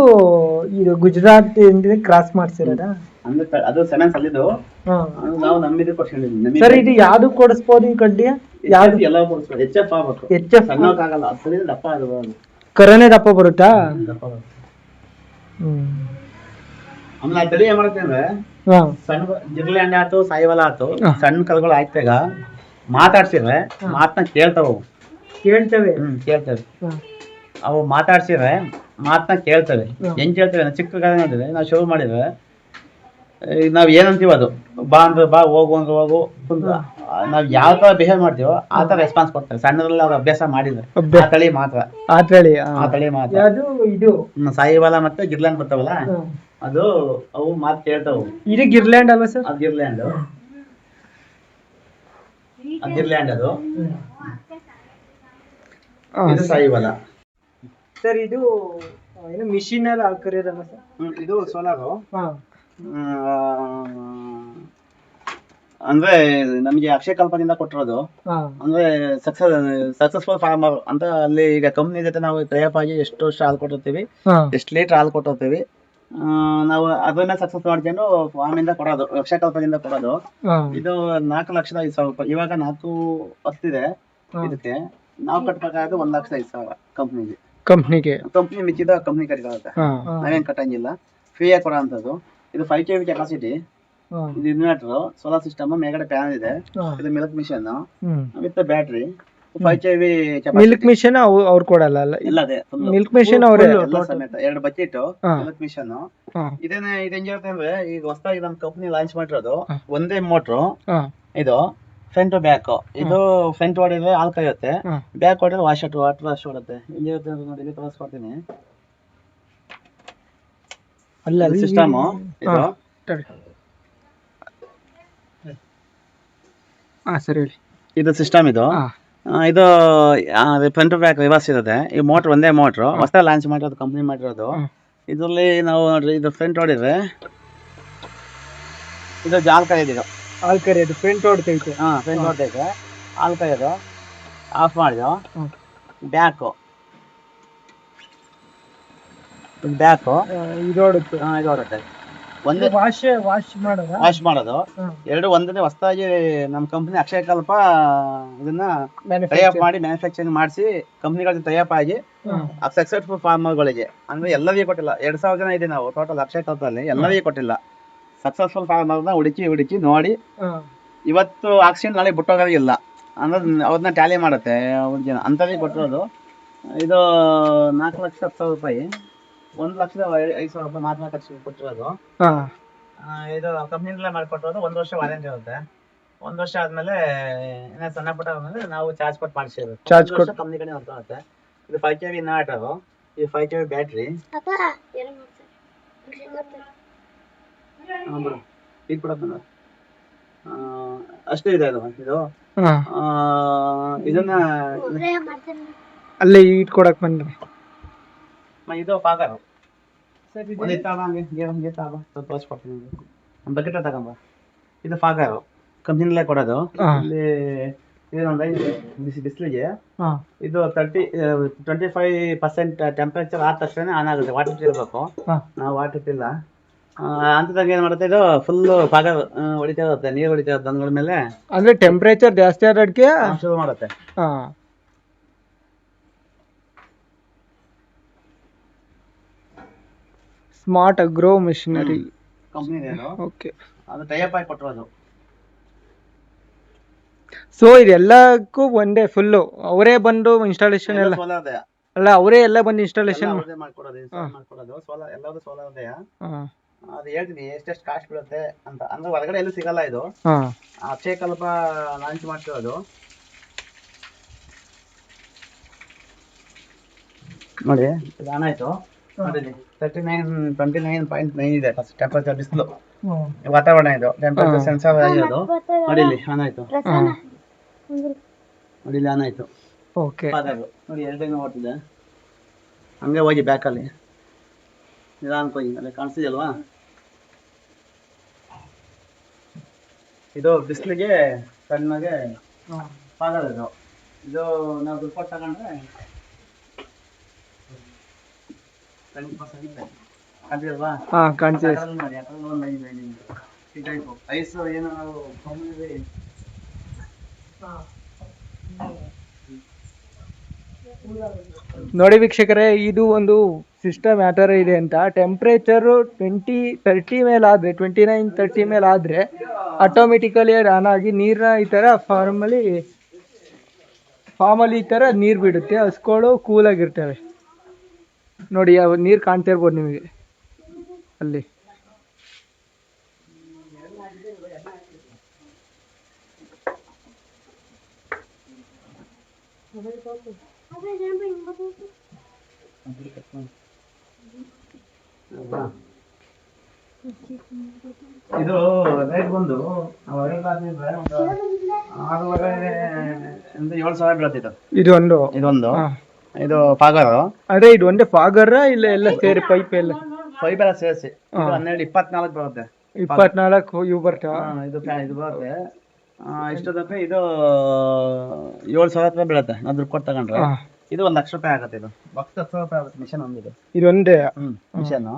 ಗುಜರಾತ್ ಕ್ರಾಸ್ ಮಾಡ್ಸಿರೋದ?
ಅಂದ್ರೆ ಅದು ಸೆಮೆನ್ಸ್ ಅಲ್ಲಿದ್ದು ನಾವು ನಮ್ಮಿದು ಕೊಡ್ಸ್ಕೊಂಡಿದ್ವಿ.
ಸರ್ ಇದು ಯಾವ್ದು ಕೊಡಿಸ್ಬೋದು ಈ ಕಡ್ಡಿ? ಯಾವ್ದು
ಎಲ್ಲ ಕೊಡಿಸ್ಬೋದು. HF ಆಗ್ಬೇಕು,
HF
ಸಣ್ಣಕ್ಕಾಗಲ್ಲ, ಅಸಲಿ ದಪ್ಪ ಅದು
ಕರನೇ ದಪ್ಪ ಬರುತ್ತಾ?
ಆಮೇಲೆ ಆ ತಳಿ ಏನ್ ಮಾಡುತ್ತೆ ಅಂದ್ರೆ ಸಣ್ಣ ಜಿರ್ಲೆಂಡ್ ಆಯ್ತು ಸಾಯಿವಲ ಆಯ್ತು ಸಣ್ಣ ಕರುಗಳು ಆಯ್ತಾಗ ಮಾತಾಡ್ಸಿದ್ರೆ ಮಾತನ್ನ ಕೇಳ್ತವೆ. ಕೇಳ್ತವೆ ಅವು ಮಾತಾಡ್ಸಿದ್ರೆ ಮಾತನ್ನ ಕೇಳ್ತವೆ. ಹೆಂಗ್ ಕೇಳ್ತವೆ? ಚಿಕ್ಕ ನೋಡಿದ್ರೆ ನಾವು ಶುರು ಮಾಡಿದ್ರೆ ನಾವ್ ಏನಂತೀವಿ ಅದು ಬಾ ಅಂದ್ರೆ ಬಾ, ಹೋಗು ಅಂದ್ರೆ ಹೋಗು. ನಾವ್ ಯಾವ ತರ ಬಿಹೇವ್ ಮಾಡ್ತೀವೋ ಆ ತರ ರೆಸ್ಪಾನ್ಸ್ ಕೊಡ್ತಾರೆ. ಸಣ್ಣದ್ರಲ್ಲಿ ಅವ್ರು ಅಭ್ಯಾಸ ಮಾಡಿದ್ರೆ ಆ ತಳಿ ಮಾತ್ರ.
ಇದು
ಸಾಯಿವಾಲ ಮತ್ತೆ ಗಿರ್ಲ್ಯಾಂಡ್ ಬರ್ತಾವಲ್ಲ ಅದು ಅವು ಮಾತು ಕೇಳ್ತಾವು.
ಇದು ಗಿರ್ಲ್ಯಾಂಡ್ ಅಲ್ವಾ ಸರ್?
ಅದು ಗಿರ್ಲ್ಯಾಂಡ್ ಅದು ಇದು ಸಾಯಿವಾಲ.
ಸರ್ ಇದು ಏನು ಮಿಷಿನ್ ಅಲ್ಲಿ ಹಾಲ್ ಕರೆಯೋದಲ್ಲ ಸರ್?
ಇದು ಸೋಲಾರು. ಅಂದ್ರೆ ನಮ್ಗೆ ಅಕ್ಷಯ ಕಲ್ಪನೆಯಿಂದ ಕೊಟ್ಟಿರೋದು. ಅಂದ್ರೆ ಸಕ್ಸಸ್ಫುಲ್ ಫಾರ್ಮರ್ ಅಂತ ಅಲ್ಲಿ ಈಗ ಕಂಪ್ನಿ ಜೊತೆ ನಾವು ಟೈಅಪ್ ಆಗಿ ಎಷ್ಟು ವರ್ಷ ಹಾಲು ಕೊಟ್ಟಿರ್ತೀವಿ, ಎಷ್ಟು ಲೀಟರ್ ಹಾಲು ಕೊಟ್ಟಿರ್ತೀವಿ, ನಾವು ಅದನ್ನ ಸಕ್ಸಸ್ ಮಾಡ್ಕೊಂಡು ಫಾರ್ಮ್ ಇಂದ ಕೊಡೋದು, ಅಕ್ಷಯ ಕಲ್ಪನೆಯಿಂದ ಕೊಡೋದು. ಇದು 4,05,000 ರೂಪಾಯಿ. ಇವಾಗ 4,10 ಇದಕ್ಕೆ ನಾವು ಕಟ್ಬೇಕಾದ್ರೆ 1,05,000 ಕಂಪ್ನಿ ಮಿಕ್ಕಿದ ಕಂಪ್ನಿ ಕಟ್ಕೊಳ್ಳುತ್ತೆ. ನಾವೇನ್ ಕಟ್ಟಂಗಿಲ್ಲ, ಫ್ರೀ ಆಗಿ ಕೊಡೋ ಅಂತದ್ದು. ಇದು 5 kV ಕೆಪಾಸಿಟಿ. ಇದು ಇನ್ವರ್ಟರ್, ಸೋಲಾರ್ ಸಿಸ್ಟಮ್, ಮೇಲ್ಗಡೆ ಪ್ಯಾನಲ್ ಇದೆ. ಇದು milk machine with battery. 5 kV
milk machine ಅವ್ರು ಕೊಡಲ್ಲ ಅಲ್ಲ?
ಇಲ್ಲ, ಅದೇ
ಮಿಲ್ಕ್ ಮಿಷನ್ ಅವರೇ
ಸಮೇತ 2 ಬಕೆಟ್ ಮಿಲ್ಕ್ ಮಿಷನ್. ಇದೇನೆ ಇದು ಹೆಂಗಿರುತ್ತೆ ಅಂದ್ರೆ ಈಗ ಹೊಸದಾಗಿ ನಮ್ಮ ಕಂಪ್ನಿ ಲಾಂಚ್ ಮಾಡಿರೋದು ಒಂದೇ ಮೋಟ್ರು. ಇದು ಫ್ರಂಟ್ ಟು ಬ್ಯಾಕ್. ಇದು ಫ್ರಂಟ್ ಹೊಡಿದ್ರೆ ಹಾಲು ಕಾಯುತ್ತೆ, ಬ್ಯಾಕ್ ಹೊಡಿದ್ರೆ ವಾಟರ್ ವಾಶ್ ಹೊಡುತ್ತೆ. ಹೆಂಗಿರುತ್ತೆ ನೋಡಿ, ಇಲ್ಲಿ ತೋರಿಸ್ಕೊಡ್ತೀನಿ. ಸಿಸ್ಟಮ್ ಇದು
ಸರಿ ಹೇಳಿ.
ಇದು ಸಿಸ್ಟಮ್ ಇದು ಫ್ರಂಟ್ ಟು ಬ್ಯಾಕ್ ರಿವರ್ಸ್ ಇರುತ್ತೆ. ಈ ಮೋಟ್ರ್ ಒಂದೇ ಮೋಟ್ರು, ಹೊಸದಾಗಿ ಲಾಂಚ್ ಮಾಡಿರೋದು, ಕಂಪ್ನಿ ಮಾಡಿರೋದು. ಇದರಲ್ಲಿ ನಾವು ನೋಡ್ರಿ, ಇದು ಫ್ರಂಟ್ ಹೊಡಿದ್ರೆ ಇದು ಹಾಲು ಕಾಯೋದು,
ಫ್ರಂಟ್ ಹೊಡ್ತೈತೆ.
ಫ್ರಂಟ್ ಹೊಡ್ತೈತೆ, ಹಾಲು ಕಾಯೋದು. ಆಫ್ ಮಾಡಿದೋ ಬ್ಯಾಕು ಇದು ಹೊಡುತ್ತೆ. ಒಂದೇ
ವಾಶ್
ಮಾಡೋದು. ಎರಡು ಒಂದೇ. ಹೊಸದಾಗಿ ನಮ್ಮ ಕಂಪ್ನಿ ಅಕ್ಷಯ ಕಲ್ಪ ಇದನ್ನ ಟೈಅಪ್ ಮಾಡಿ ಮ್ಯಾನುಫ್ಯಾಕ್ಚರಿಂಗ್ ಮಾಡಿಸಿ ಕಂಪ್ನಿಗಳ ಟೈಅಪ್ ಆಗಿ ಸಕ್ಸಸ್ಫುಲ್ ಫಾರ್ಮರ್ಗಳಿಗೆ, ಅಂದ್ರೆ ಎಲ್ಲರಿಗೂ ಕೊಟ್ಟಿಲ್ಲ. 2,000 ಜನ ಇದೆ ನಾವು ಟೋಟಲ್ ಅಕ್ಷಯ ಕಲ್ಪದಲ್ಲಿ, ಎಲ್ಲರಿಗೂ ಕೊಟ್ಟಿಲ್ಲ. ಸಕ್ಸಸ್ಫುಲ್ ಫಾರ್ಮರ್ನ ಹುಡುಕಿ ನೋಡಿ ಇವತ್ತು ಆಕ್ಸಿಡೆಂಟ್ ನಾಳೆ ಬಿಟ್ಟೋಗೋದಿಲ್ಲ ಅಂದ್ರೆ ಅವ್ರನ್ನ ಟ್ಯಾಲಿ ಮಾಡುತ್ತೆ ಜನ ಅಂತವೇ ಕೊಟ್ಟಿರೋದು. ಇದು 4,10,000 ರೂಪಾಯಿ, 1,05,000 ರೂಪಾಯಿ ಮಾತ್ರ ಖರ್ಚು ಕೊಟ್ಟಿರೋದು. ಇದು ಕಂಪ್ನಿಯಲ್ಲೇ ಮಾಡಿಕೊಟ್ಟಿರೋದು. 1 ವರ್ಷ ವಾರಂಟಿ ಇರುತ್ತೆ. 1 ವರ್ಷ ಆದ್ಮೇಲೆ ಏನಾದ್ರು ಸಣ್ಣ ಪುಟ್ಟ ಆದ್ಮೇಲೆ ನಾವು ಚಾರ್ಜ್ ಕೊಟ್ಟು ಮಾಡಿಸಿರೋದು. ಕಂಪ್ನಿ ಕಡೆ ಹೊರಟುತ್ತೆ. ಇದು 5 kV ಇನ್ವರ್ಟರ್, ಇದು 5 kV ಬ್ಯಾಟ್ರಿ. ಇದು ಕೂಡ ಅಷ್ಟೇ ಇದೆ. ಇದು ಇದನ್ನ
ಅಲ್ಲೇ ಇಟ್ಕೊಡಕ್ ಬಂದ್ರೆ
ಇದು ಫಾಗರ್. ತೋರಿಸ್ಕೊಡ್ತೀನಿ, ಬಕೆಟ್ ತಗೊಂಬ. ಇದು ಫಾಗರ್. ಕಂಪ್ನಿಲೇ ಕೊಡೋದು.
ಹಾ.
ಇಲ್ಲಿ ಇದೊಂದು ಐದು ಬಿಸಿಲಿಗೆ
ಹಾ.
ಇದು 25% ಟೆಂಪರೇಚರ್ ಆದ ತಕ್ಷಣ ಆನ್ ಆಗುತ್ತೆ. ವಾಟರ್ ಇರಬೇಕು.
ಹಾ.
ನಾವು ವಾಟರ್ ಇಲ್ಲ ಅಂತದಾಗ ಏನ್ ಮಾಡುತ್ತೆ, ಇದು ಫುಲ್ ಪಾಗ ಹೊಡಿತಾ ಇರುತ್ತೆ, ನೀರು ಹೊಡಿತಾ ಇರುತ್ತೆ ದನಗಳ ಮೇಲೆ.
ಅಂದ್ರೆ ಟೆಂಪರೇಚರ್ ಜಾಸ್ತಿ ಆದಕ್ಕೆ
ಶುರು ಮಾಡುತ್ತೆ.
ಹಾ. Smart agro machinery
company
okay.
ಅದು ಟೈಅಪ್ ಆಗಿ ಕೊಟ್ಟಿರೋದು.
ಸೊ ಇದೆಲ್ಲಕ್ಕೂ ಒಂದೇ ಫುಲ್ಲು ಅವರೇ ಬಂದು ಇನ್ಸ್ಟಾಲೇಷನ್ ಎಲ್ಲ
ಸೋಲಾರ್
ಅಲ್ಲ, ಅವರೇ ಎಲ್ಲ ಬಂದು ಇನ್ಸ್ಟಾಲೇಷನ್
ಮಾಡ್ಕೊಡೋದು, ಸೋಲಾರ್ ಎಲ್ಲರೂ ಸೋಲಾರ್ ಇದೆ.
ಹಾ.
ಅದು ಹೇಳ್ತೀನಿ ಎಷ್ಟೆಷ್ಟು ಕಾಸ್ಟ್ ಬೀಳುತ್ತೆ ಅಂತ. ಅಂದ್ರೆ ಹೊರಗಡೆ ಎಲ್ಲೂ ಸಿಗಲ್ಲ ಇದು.
ಹಾ.
ಅಕ್ಷಯ ಕಲ್ಪ ಲಾಂಚ್ ಮಾಡ್ತಿರೋದು. ನೋಡಿ ಇದು ಆನ್ ಆಯ್ತು. ನೋಡಿ 29.9 ಇದೆ ಟೆಂಪರೇಚರ್. ಬಿಸಿಲು ವಾತಾವರಣ ಇದು ಟೆಂಪರೇಚರ್ ಸೆನ್ಸರ್ ಆಗಿರೋದು. ನೋಡಿ ಇಲ್ಲಿ ಆನ್ ಆಯ್ತು. ನೋಡಿ ಇಲ್ಲಿ ಆನ್ ಆಯ್ತು.
ಓಕೆ.
ನೋಡಿ ಎರಡನೇ ಓಡ್ತಿದೆ. ಹಂಗೆ ಹೋಗಿ ಬ್ಯಾಕಲ್ಲಿ ನಿಧಾನಕ್ಕೆ ಹೋಗಿ ಅಲ್ಲಿ ಕಾಣಿಸ್ತಿದಲ್ವಾ, ಇದು ಬಿಸಿಲಿಗೆ ಸಣ್ಣಗೆ ಪಾಗೋದು. ಇದು ನಾವು ದುಡ್ಡು ಕೊಟ್ಟು ತಗೊಂಡ್ರೆ 20% ಕಾಣ್ತಿದಲ್ವಾ?
ಕಾಣಿಸ್ತಿದೆ.
ನೋಡಿ ಐಸು ಏನು ನಾವು
ನೋಡಿ ವೀಕ್ಷಕರೇ, ಇದು ಒಂದು ಸಿಸ್ಟಮ್ ಯಾವ ಥರ ಇದೆ ಅಂತ. ಟೆಂಪ್ರೇಚರು 30 ಮೇಲಾದರೆ 29-30 ಮೇಲಾದರೆ ಆಟೋಮೆಟಿಕಲಿ ಆನ್ ಆಗಿ ನೀರನ್ನ ಈ ಥರ ಫಾರ್ಮಲ್ಲಿ ಈ ಥರ ನೀರು ಬಿಡುತ್ತೆ. ಹಸ್ಗಳು ಕೂಲಾಗಿರ್ತವೆ. ನೋಡಿ ನೀರು ಕಾಣ್ತಾ ಇರ್ಬೋದು ನಿಮಗೆ ಅಲ್ಲಿ.
ಇದು ರೇಟ್ ಬಂದು 6,500 ಬೀಳುತ್ತಿತ್ತು. ಇದೊಂದು ಇದು ಫಾಗರ್.
ಅದೇ ಇದು ಒಂದೇ ಫಾಗರ್ ಇಲ್ಲ ಎಲ್ಲ ಸೇರಿ ಪೈಪ್ ಎಲ್ಲ
ಸೇರಿಸಿ 12-24 ಬರುತ್ತೆ.
24 ಇವು ಬರ್ತಾವ.
ಇದು ಬರುತ್ತೆ. ಇಷ್ಟೊತ್ತಕ್ಕೆ ಇದು 7,000 ರೂಪಾಯಿ ಬೀಳುತ್ತೆ. ನಾವು ದುಡ್ಡು ಕೊಟ್ಟು ತಗೊಂಡ್ರೆ ಇದು 1,00,000 ರೂಪಾಯಿ ಆಗುತ್ತೆ. ಇದು ಬಾಕ್ಸ್ 10,000 ರೂಪಾಯಿ ಆಗುತ್ತೆ. ಮಿಷನ್ ಒಂದಿದೆ.
ಇದೊಂದೇ
ಮಿಷನ್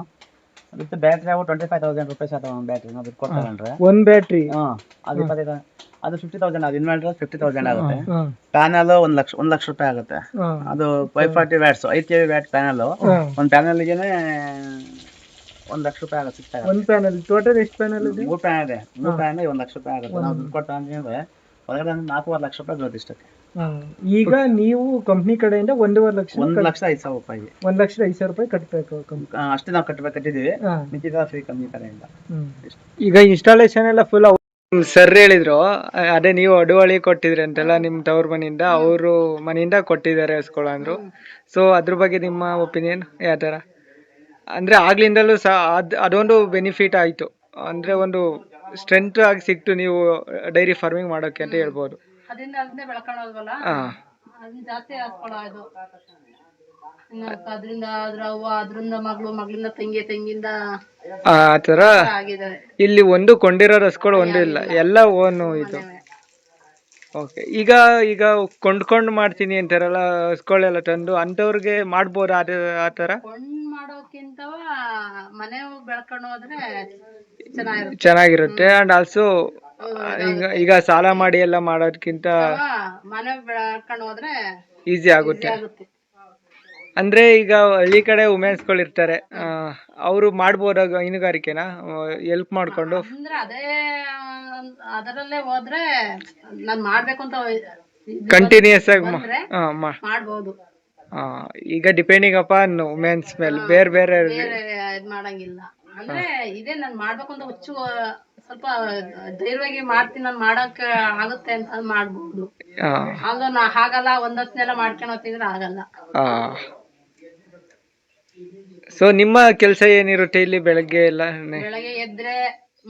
ವಿತ್ ಬ್ಯಾಟ್ರಿ ಅವು 25,000 ರೂಪಾಯಿ ಆಗುತ್ತೆ. ಒಂದು ಬ್ಯಾಟ್ರಿ ನಾವು ದುಡ್ಡು ಕೊಟ್ಟು ತಗೊಂಡ್ರೆ
ಒಂದು ಬ್ಯಾಟ್ರಿ
ಅದು 25,000. ಅದು 50,000. ಅದು ಇನ್ವರ್ಟರ್ 50,000 ಆಗುತ್ತೆ. ಪ್ಯಾನಲ್ 1,00,000 ರೂಪಾಯಿ ಆಗುತ್ತೆ. ಅದು 540 ವ್ಯಾಟ್ಸ್ 5 kV ವ್ಯಾಟ್ ಪ್ಯಾನಲ್. ಒಂದು ಪ್ಯಾನಲ್ಗೆ 1,00,000 ರೂಪಾಯಿ ಆಗುತ್ತೆ.
ಒಂದು ಪ್ಯಾನಲ್ ಟೋಟಲ್ ಎಷ್ಟು ಪ್ಯಾನಲ್ ಇದೆ?
3 ಪ್ಯಾನಲ್ ಇದೆ. 3 ಪ್ಯಾನಲ್ 1,00,000 ರೂಪಾಯಿ ಆಗುತ್ತೆ. ನಾವು ದುಡ್ಡು ಕೊಟ್ಟು ಅಂದ್ರೆ ಹೊರಗಡೆ 4.5 ಲಕ್ಷ ರೂಪಾಯಿ ಬರುತ್ತೆ ಇಷ್ಟಕ್ಕೆ.
ಈಗ ನೀವು ಕಂಪ್ನಿ ಕಡೆಯಿಂದ 1.5 ಲಕ್ಷ
1,05,000 ರೂಪಾಯಿಗೆ
1,05,000 ರೂಪಾಯಿ ಕಟ್ಟಬೇಕು.
ಅಷ್ಟೇ ನಾವು ಕಟ್ಟಿದೀವಿ. ಮಿಕ್ಕಿದ ಫ್ರೀ ಕಂಪ್ನಿ ಕಡೆಯಿಂದ.
ಈಗ ಇನ್ಸ್ಟಾಲೇಷನ್ ಎಲ್ಲ ಫುಲ್ ಸರ್ ಹೇಳಿದ್ರು. ಅದೇ ನೀವು ಅಡುವಳಿ ಕೊಟ್ಟಿದ್ರಿ ಅಂತೆಲ್ಲ ನಿಮ್ಮ ತವ್ರ ಮನೆಯಿಂದ, ಅವರು ಮನೆಯಿಂದ ಕೊಟ್ಟಿದ್ದಾರೆ ಹಸ್ಕೊಳ್ಳೋ ಅಂದ್ರು. ಸೊ ಅದ್ರ ಬಗ್ಗೆ ನಿಮ್ಮ ಒಪಿನಿಯನ್ ಯಾವ ಥರ? ಅಂದರೆ ಆಗ್ಲಿಂದಲೂ ಸಹ ಅದೊಂದು ಬೆನಿಫಿಟ್ ಆಯಿತು. ಅಂದರೆ ಒಂದು ಸ್ಟ್ರೆಂತ್ ಆಗಿ ಸಿಕ್ತು ನೀವು ಡೈರಿ ಫಾರ್ಮಿಂಗ್ ಮಾಡೋಕ್ಕೆ ಅಂತ ಹೇಳ್ಬೋದು.
ಅದರಿಂದ ಬೆಳ್ಕೊಳ್ಳೋದ್ವಲ್ಲ, ಅದನ್ನ ಜಾಸ್ತಿ ಹಾಕೊಳ್ಳೋದು. ಅದರಿಂದ ಅದ್ರ ಅವ್ವ, ಅದರಿಂದ ಮಗಳು, ಮಗಳಿಂದ ತಂಗಿಂದ
ಆ ಥರ
ಆಗಿದ್ದಾರೆ.
ಇಲ್ಲಿ ಒಂದು ಕೊಂಡಿರೋ ಹಸ್ಗಳು ಒಂದು ಇಲ್ಲ, ಎಲ್ಲ ಓನು ಇದು. ಓಕೆ. ಈಗ ಕೊಂಡ್ಕೊಂಡು ಮಾಡ್ತೀನಿ ಅಂತಾರಲ್ಲ ಹಸ್ಗಳೆಲ್ಲ ತಂದು, ಅಂಥವ್ರಿಗೆ ಮಾಡ್ಬೋದು ಆ ಥರ?
ಕೊಂಡ್ ಮಾಡೋಕ್ಕಿಂತವ ಮನೆ ಬೆಳ್ಕೊಂಡು ಹೋದ್ರೆ
ಚೆನ್ನಾಗಿರುತ್ತೆ. ಅಂಡ್ ಆಲ್ಸೋ ಈಗ ಸಾಲ ಮಾಡಿ ಎಲ್ಲ ಮಾಡೋದಕ್ಕಿಂತ
ಮನೆ ಬೆಳ್ಕೊಂಡು ಹೋದ್ರೆ
ಈಸಿ ಆಗುತ್ತೆ. ಅಂದ್ರೆ ಈಗ ಹಳ್ಳಿ ಕಡೆ ವುಮೆನ್ಸ್ಗಳು ಇರ್ತಾರೆ, ಅವರು ಮಾಡ್ಬೋದಾಗ ಹೈನುಗಾರಿಕೆನ ಹೆಲ್ಪ್ ಮಾಡ್ಕೊಂಡು.
ಅಂದ್ರೆ ಅದೇ ಅದರಲ್ಲೇ ಹೋದ್ರೆ ನಾನ್ ಮಾಡ್ಬೇಕು ಅಂತ
ಕಂಟಿನ್ಯೂಸ್ ಆಗಿ
ಮಾಡ್ಬೋದು.
ಈಗ ಡಿಪೆಂಡಿಂಗ್ ಅಪಾನ್ ವುಮೆನ್ಸ್ ಮೇಲೆ ಬೇರೆ
ಇದ್ ಮಾಡಂಗಿಲ್ಲ. ಅಂದ್ರೆ ಇದೇ ನಾನ್ ಮಾಡ್ಬೇಕು ಅಂತ ಹುಚ್ಚು, ಸ್ವಲ್ಪ ಧೈರ್ಯವಾಗಿ ಮಾಡ್ತೀನಿ, ನಾನು ಮಾಡಕ್ ಆಗುತ್ತೆ ಅಂತ ಮಾಡ್ಬೋದು. ಅದು ಹಾಗಲ್ಲ, ಒಂದೊತ್ನೆಲ್ಲ ಮಾಡ್ಕೊಂಡು ಹೋಗ್ತಿದ್ರೆ ಆಗಲ್ಲ.
ಸೊ ನಿಮ್ಮ ಕೆಲಸ ಏನಿರುತ್ತೆ ಇಲ್ಲಿ ಬೆಳಗ್ಗೆ ಎಲ್ಲ?
ಬೆಳಗ್ಗೆ ಎದ್ರೆ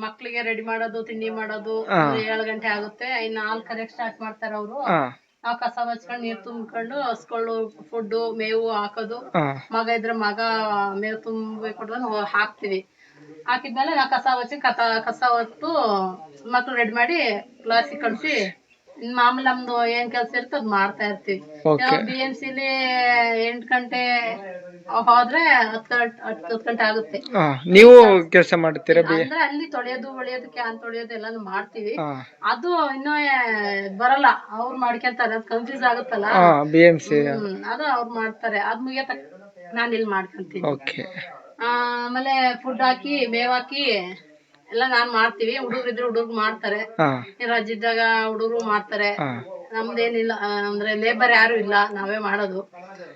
ಮಕ್ಳಿಗೆ ರೆಡಿ ಮಾಡೋದು, ತಿಂಡಿ ಮಾಡೋದು 7 ಗಂಟೆ ಆಗುತ್ತೆ. ಇನ್ನು ಹಾಲ್ ಕರೆಕ್ಟ್ ಸ್ಟಾರ್ಟ್ ಮಾಡ್ತಾರೆ ಅವರು. ನಾವು ಕಸ ಬಚ್ಕೊಂಡು ನೀರ್ ತುಂಬ್ಕೊಂಡು ಹಸ್ಕೊಂಡು ಫುಡ್ ಮೇವು ಹಾಕೋದು. ಮಗ ಇದ್ರೆ ಮಗ ಮೇವು ತುಂಬಿ ಕೊಟ್ಟು ಹಾಕ್ತಿವಿ. ಹಾಕಿದ್ಮೇಲೆ ನಾ ಕಸ ಹೊತ್ತು ಮಕ್ಳು ರೆಡಿ ಮಾಡಿ ಕ್ಲಾಸಿಗೆ ಕಳ್ಸಿ ಮಾಮೂಲಿ ನಮ್ದು ಏನ್ ಕೆಲ್ಸ ಇರುತ್ತೆ ಅದ್ ಮಾಡ್ತಾ ಇರ್ತೀವಿ. BMC ಲಿ 8 ಗಂಟೆ ಹೋದ್ರೆ 10 ಗಂಟೆ ಆಗುತ್ತೆ.
ನೀವು ಕೆಲಸ ಮಾಡ್ತೀರಾ?
ಅಂದ್ರೆ ಅಲ್ಲಿ ತೊಳೆಯೋದು ಒಳೆಯೋದು ಕ್ಯಾನ್ ತೊಳೆಯೋದು ಎಲ್ಲಾನು ಮಾಡ್ತೀವಿ. ಅದು ಇನ್ನೂ ಬರಲ್ಲ, ಅವ್ರು ಮಾಡ್ಕೊಂತಾರೆ. ಅದ್ ಕನ್ಫ್ಯೂಸ್ ಆಗುತ್ತಲ್ಲ,
BMC
ಅದು ಅವ್ರು ಮಾಡ್ತಾರೆ. ಅದ್ ಮುಗಿಯತ ನಾನ್ ಇಲ್ಲಿ ಮಾಡ್ಕೊಂತೀನಿ. ಆಮೇಲೆ ಫುಡ್ ಹಾಕಿ ಮೇವ್ ಹಾಕಿ ಎಲ್ಲ ನಾನ್ ಮಾಡ್ತೀವಿ. ಹುಡುಗ್ರಿದ್ರೆ ಹುಡುಗ್ರು ಮಾಡ್ತಾರೆ, ರಜಿದ್ದಾಗ ಹುಡುಗ್ರು ಮಾಡ್ತಾರೆ. ನಮ್ದೇನಿಲ್ಲ ಅಂದ್ರೆ ಲೇಬರ್ ಯಾರು ಇಲ್ಲ, ನಾವೇ ಮಾಡೋದು.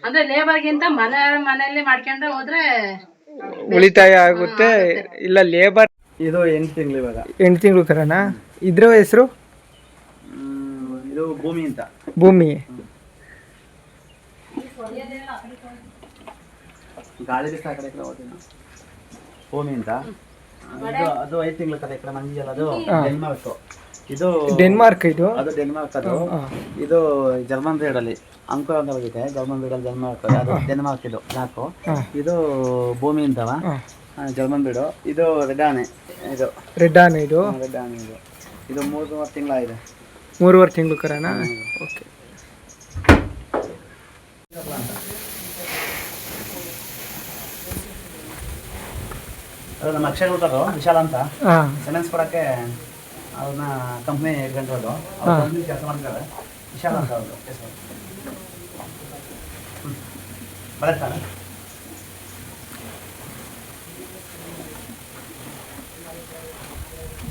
ಅಂದ್ರೆ ಲೇಬರ್ಗಿಂತ ಮನೆಯಲ್ಲಿ ಮಾಡ್ಕೊಂಡ್ರೆ ಹೋದ್ರೆ
ಉಳಿತಾಯ ಆಗುತ್ತೆ. ಇಲ್ಲ ಲೇಬರ್
ಇದು 8 ತಿಂಗಳು ಇವಾಗ.
8 ತಿಂಗಳು ಕರನಾ? ಇದ್ರ ಹೆಸರು
ಇದು ಭೂಮಿ ಅಂತ.
ಭೂಮಿ
ಗಾಳಿ ಬಿಸಿ ಆ ಕಡೆ ಭೂಮಿ ಅಂತ. ಅದು 5 ತಿಂಗಳು ಕಡೆ ಈ ಕಡೆ ಮಂಜಿಯಲ್ಲ, ಅದು ಡೆನ್ಮಾರ್ಕ್. ಇದು
ಡೆನ್ಮಾರ್ಕ್. ಇದು
ಅದು ಡೆನ್ಮಾರ್ಕ್. ಅದು ಇದು ಜರ್ಮನ್ ಬ್ರೀಡ್ ಅಲ್ಲಿ ಅಂಕುರ ಅಂತ ಹೋಗಿದೆ. ಜರ್ಮನ್ ಬ್ರೀಡ್ ಅಲ್ಲಿ ಡೆನ್ಮಾರ್ಕ್, ಅದು ಡೆನ್ಮಾರ್ಕ್. ಇದು 4. ಇದು ಭೂಮಿ ಅಂತವ, ಜರ್ಮನ್ ಬ್ರೀಡು. ಇದು ರೆಡ್ ಆನೆ. ಇದು
ರೆಡ್ ಆನೆ. ಇದು
ರೆಡ್ ಆನೆ. ಇದು 3 ತಿಂಗಳಾಗಿದೆ.
3.5 ತಿಂಗಳು ಕರನಾ? ಓಕೆ.
ಅದು ನಮ್ಮ ಅಕ್ಷಯ ಕೊಟ್ಟರು ವಿಶಾಲ ಅಂತ. ಸೆಮೆನ್ಸ್ ಕೊಡಕ್ಕೆ ಅವ್ರನ್ನ ಕಂಪ್ನಿ ಇಟ್ಕೊಂಡ್ರು. ಅವ್ರ ಕಂಪ್ನಿ ಕೆಲಸ ಮಾಡ್ತಾರೆ. ವಿಶಾಲ ಅಂತ ಅವರು ಹೆಸರು. ಬರುತ್ತಾನೆ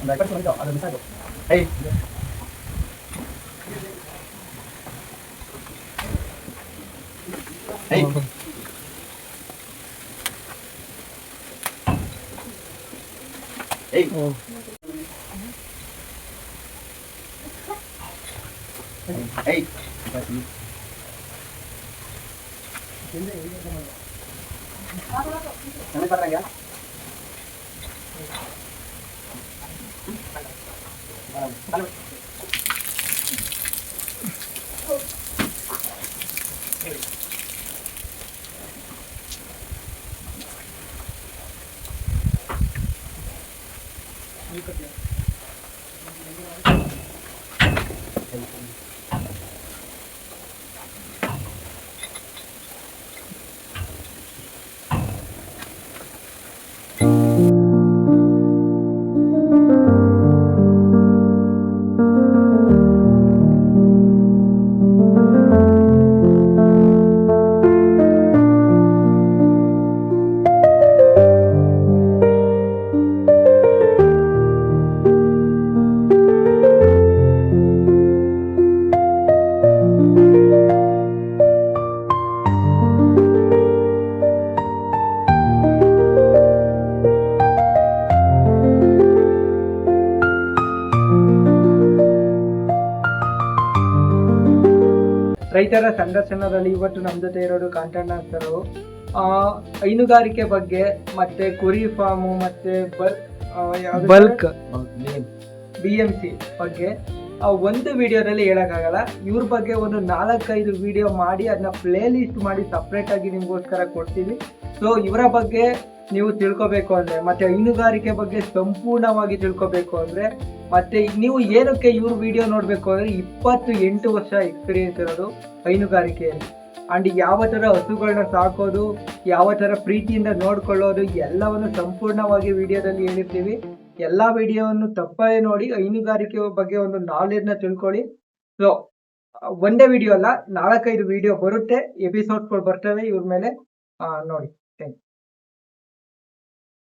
ಒಂದು 20 ನಿಮಿಷ ಅದು ಮಿಸ್ ಆಯ್ತು. ಏಯ್ ಏಯ್ Hey.
ರೈತರ ಸಂದರ್ಶನದಲ್ಲಿ ಇವತ್ತು ನಮ್ಮ ಜೊತೆ ಇರೋದು ಕಾಂತಣ್ಣ ಸರ್. ಹೈನುಗಾರಿಕೆ ಬಗ್ಗೆ ಮತ್ತೆ ಕುರಿ ಫಾರ್ಮು ಮತ್ತೆ ಬಲ್ಕ್ BMC ಬಗ್ಗೆ ಒಂದು ವಿಡಿಯೋದಲ್ಲಿ ಹೇಳೋಕ್ಕಾಗಲ್ಲ. ಇವ್ರ ಬಗ್ಗೆ ಒಂದು 4-5 ವಿಡಿಯೋ ಮಾಡಿ ಅದನ್ನ ಪ್ಲೇ ಲಿಸ್ಟ್ ಮಾಡಿ ಸಪ್ರೇಟ್ ಆಗಿ ನಿಮಗೋಸ್ಕರ ಕೊಡ್ತೀವಿ. ಸೊ ಇವರ ಬಗ್ಗೆ ನೀವು ತಿಳ್ಕೊಬೇಕು ಅಂದರೆ, ಮತ್ತೆ ಹೈನುಗಾರಿಕೆ ಬಗ್ಗೆ ಸಂಪೂರ್ಣವಾಗಿ ತಿಳ್ಕೊಬೇಕು ಅಂದರೆ, ಮತ್ತೆ ನೀವು ಏನಕ್ಕೆ ಇವ್ರ ವಿಡಿಯೋ ನೋಡಬೇಕು ಅಂದರೆ 28 ವರ್ಷ ಎಕ್ಸ್ಪೀರಿಯನ್ಸ್ ಇರೋದು ಹೈನುಗಾರಿಕೆಯಲ್ಲಿ. ಆ್ಯಂಡ್ ಯಾವ ಥರ ಹಸುಗಳನ್ನ ಸಾಕೋದು, ಯಾವ ಥರ ಪ್ರೀತಿಯಿಂದ ನೋಡ್ಕೊಳ್ಳೋದು ಎಲ್ಲವನ್ನು ಸಂಪೂರ್ಣವಾಗಿ ವಿಡಿಯೋದಲ್ಲಿ ಹೇಳಿರ್ತೀವಿ. ಎಲ್ಲ ವಿಡಿಯೋವನ್ನು ತಪ್ಪದೇ ನೋಡಿ ಹೈನುಗಾರಿಕೆ ಬಗ್ಗೆ ಒಂದು ನಾಲೆಡ್ಜ್ನ ತಿಳ್ಕೊಳ್ಳಿ. ಸೊ ಒಂದೇ ವಿಡಿಯೋ ಅಲ್ಲ, 4-5 ವಿಡಿಯೋ ಬರುತ್ತೆ, ಎಪಿಸೋಡ್ಸ್ಗಳು ಬರ್ತವೆ ಇವ್ರ ಮೇಲೆ ನೋಡಿ. Thank you.